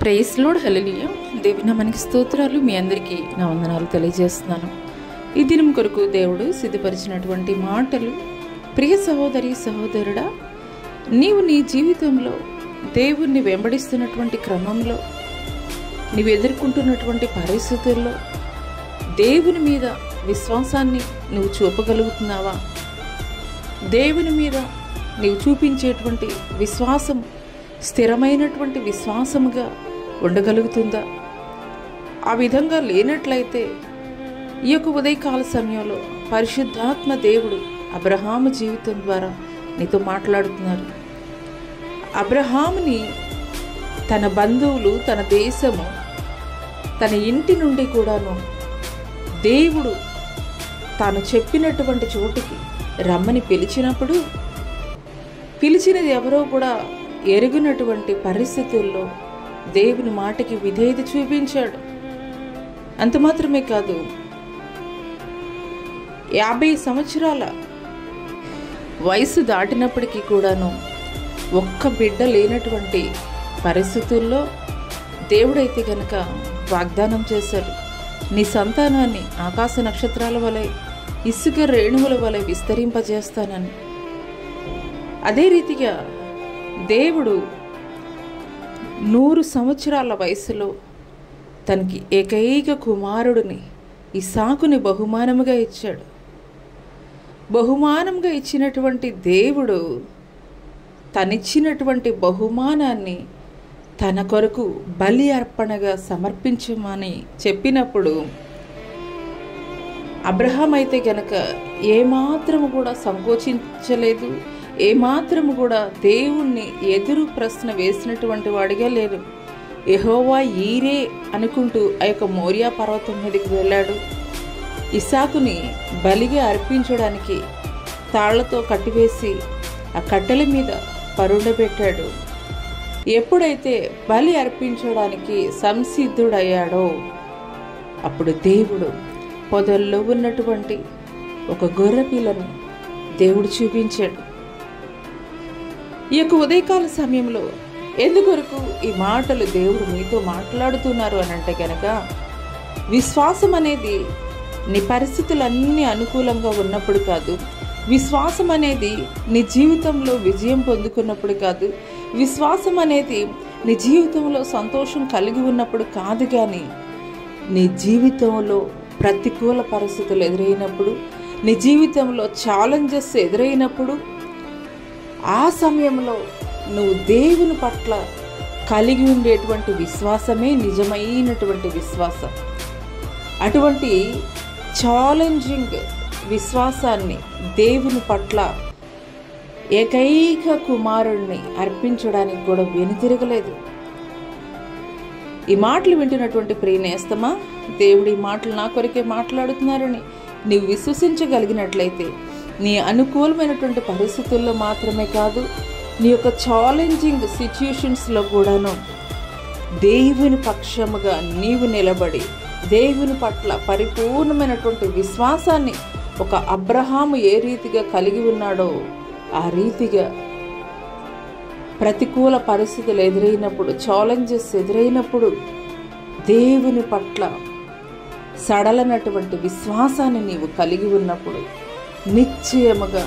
Praise lord, హల్లెలూయా. దేవుని నామానికి స్తోత్రాలు. మీ అందరికీ నా వందనాలు తెలియజేస్తున్నాను. ఈ దినం కొరకు దేవుడు సిద్ధపరిచినటువంటి మాటలు. ప్రియ సహోదరి సహోదరుడా, నీవు నీ జీవితంలో దేవుణ్ణి వెంబడిస్తున్నటువంటి క్రమంలో, నీవు ఎదుర్కొంటున్నటువంటి పరిస్థితుల్లో దేవుని మీద విశ్వాసాన్ని నువ్వు చూపగలుగుతున్నావా? దేవుని మీద నీవు చూపించేటువంటి విశ్వాసం స్థిరమైనటువంటి విశ్వాసముగా ఉండగలుగుతుందా? ఆ విధంగా లేనట్లయితే ఈ యొక్క ఉదయకాల సమయంలో పరిశుద్ధాత్మ దేవుడు అబ్రహాము జీవితం ద్వారా నీతో మాట్లాడుతున్నారు. అబ్రహాముని తన బంధువులు, తన దేశము, తన ఇంటి నుండి కూడాను దేవుడు తాను చెప్పినటువంటి చోటుకి రమ్మని పిలిచినప్పుడు, పిలిచినది ఎవరో కూడా ఎరుగునటువంటి పరిస్థితుల్లో దేవుని మాటకి విధేయత చూపించాడు. అంత మాత్రమే కాదు, 50 సంవత్సరాల వయసు దాటినప్పటికీ కూడాను ఒక్క బిడ్డ లేనటువంటి పరిస్థితుల్లో దేవుడైతే గనక వాగ్దానం చేశాడు, నీ సంతానాన్ని ఆకాశ నక్షత్రాల వలె, ఇసుక రేణువుల వలె విస్తరింపజేస్తానని. అదే రీతిగా దేవుడు 100 సంవత్సరాల వయసులో తనకి ఏకైక కుమారుడిని ఇస్సాకుని బహుమానముగా ఇచ్చాడు. బహుమానంగా ఇచ్చినటువంటి దేవుడు తనిచ్చినటువంటి బహుమానాన్ని తన కొరకు బలి అర్పణగా సమర్పించమని చెప్పినప్పుడు, అబ్రహాం అయితే గనక ఏమాత్రము కూడా సంకోచించలేదు, ఏమాత్రము కూడా దేవుణ్ణి ఎదురు ప్రశ్న వేసినటువంటి వాడిగా లేరు. యెహోవా ఈరే అనుకుంటూ ఆ యొక్క మోరియా పర్వతం మీదకి వెళ్ళాడు. ఇస్సాకుని బలిగా అర్పించడానికి తాళ్లతో కట్టివేసి ఆ కట్టెల మీద పరుండబెట్టాడు. ఎప్పుడైతే బలి అర్పించడానికి సంసిద్ధుడయ్యాడో అప్పుడు దేవుడు పొదల్లో ఉన్నటువంటి ఒక గొర్రెపిల్లను దేవుడు చూపించాడు. ఈ యొక్క ఉదయకాల సమయంలో ఎందుకొరకు ఈ మాటలు దేవుడు మీతో మాట్లాడుతున్నారు అని అంటే కనుక, విశ్వాసం అనేది నీ పరిస్థితులన్నీ అనుకూలంగా ఉన్నప్పుడు కాదు, విశ్వాసం అనేది నీ జీవితంలో విజయం పొందుకున్నప్పుడు కాదు, విశ్వాసం అనేది నీ జీవితంలో సంతోషం కలిగి ఉన్నప్పుడు కాదు, కానీ నీ జీవితంలో ప్రతికూల పరిస్థితులు ఎదురైనప్పుడు, నీ జీవితంలో ఛాలెంజెస్ ఎదురైనప్పుడు, ఆ సమయంలో నువ్వు దేవుని పట్ల కలిగి ఉండేటువంటి విశ్వాసమే నిజమైనటువంటి విశ్వాసం. అటువంటి ఛాలెంజింగ్ విశ్వాసాన్ని దేవుని పట్ల ఏకైక కుమారుణ్ణి అర్పించడానికి కూడా వెనుతిరగలేదు. ఈ మాటలు వింటున్నటువంటి ప్రియ నేస్తమా, దేవుడు ఈ మాటలు నా కొరకే మాట్లాడుతున్నారని నీవు విశ్వసించగలిగినట్లయితే, నీ అనుకూలమైనటువంటి పరిస్థితుల్లో మాత్రమే కాదు, నీ యొక్క ఛాలెంజింగ్ సిచ్యుయేషన్స్లో కూడాను దేవుని పక్షముగా నీవు నిలబడి దేవుని పట్ల పరిపూర్ణమైనటువంటి విశ్వాసాన్ని ఒక అబ్రహాము ఏ రీతిగా కలిగి ఉన్నాడో ఆ రీతిగా ప్రతికూల పరిస్థితులు ఎదురైనప్పుడు, ఛాలెంజెస్ ఎదురైనప్పుడు దేవుని పట్ల సడలనటువంటి విశ్వాసాన్ని నీవు కలిగి ఉన్నప్పుడు నిశ్చయముగా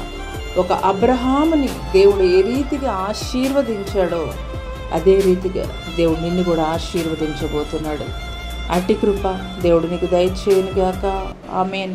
ఒక అబ్రహాముని దేవుడు ఏ రీతిగా ఆశీర్వదించాడో అదే రీతిగా దేవుడు నిన్ను కూడా ఆశీర్వదించబోతున్నాడు. అట్టి కృప దేవుడు నీకు దయచేయునుగాక. ఆమేన్.